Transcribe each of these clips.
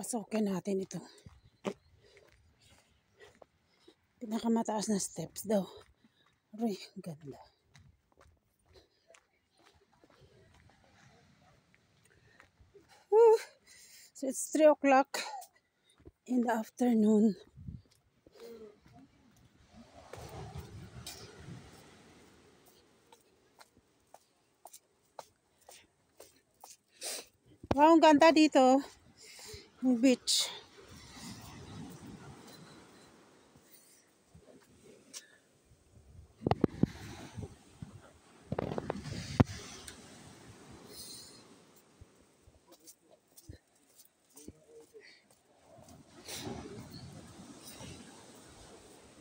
Papasokin natin ito. Pinakamataas na steps daw. Aray, ganda. Woo! So it's 3 o'clock in the afternoon. Wow, ang ganda dito. Yung beach.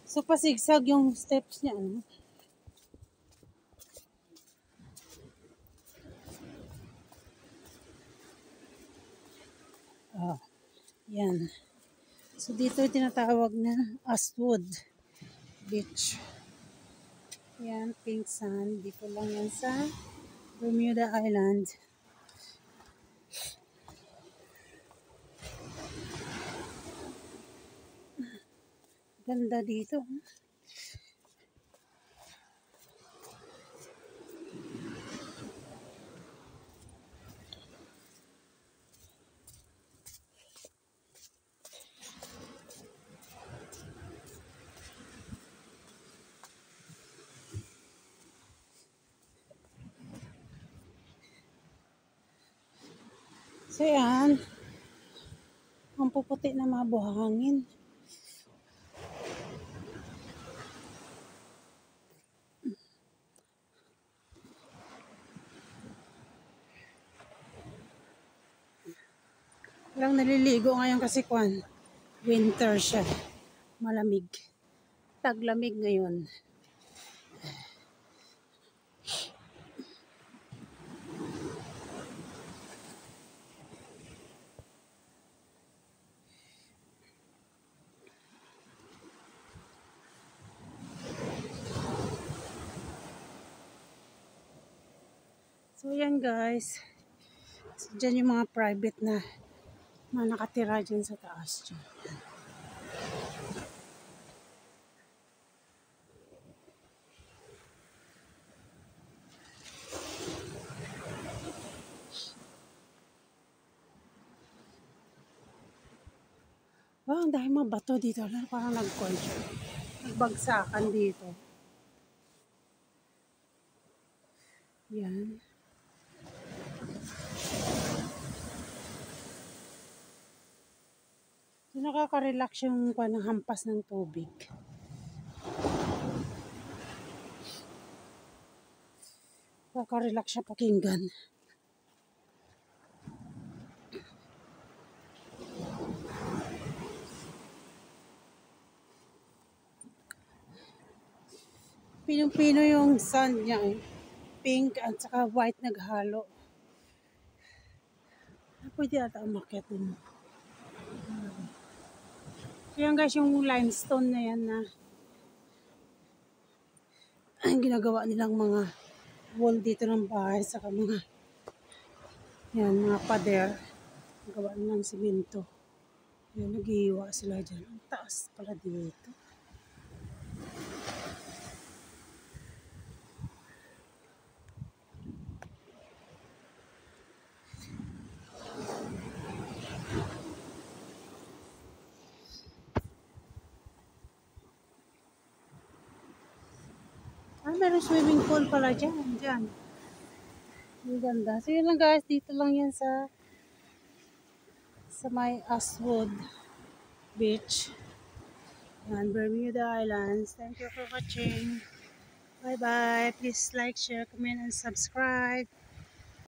So, pasigsag yung steps niya. Ano? Oh, yan. So, dito tinatawag na Ashwood Beach. Yan, pink sand. Dito lang yan sa Bermuda Island. Ganda dito. So yan, ang puputi na mga buhangin. Walang naliligo ngayon kasi winter siya. Malamig. Taglamig ngayon. So yan guys. So, dyan yung mga private na mga nakatira dyan sa taas dyan. Wow, ang dahil mga bato dito. Parang nagbagsakan dito. Yan. So, nakaka-relax yung hampas ng tubig. Nakaka-relax siya pakinggan. Pinong-pino yung sand niya eh. Pink at saka white naghalo. Pwede ata umakyat din. So yan guys, yung limestone na yan na ginagawa nilang mga wall dito ng bahay saka mga mga pader. Gawa nilang simento. Yan, naghihiwa sila dyan. Ang taas pala dito. Meron swimming pool pala dyan. Dyan. Ang ganda. So yun lang guys. Dito lang yan sa may Ashwood Beach. And Bermuda Islands. Thank you for watching. Bye bye. Please like, share, comment, and subscribe.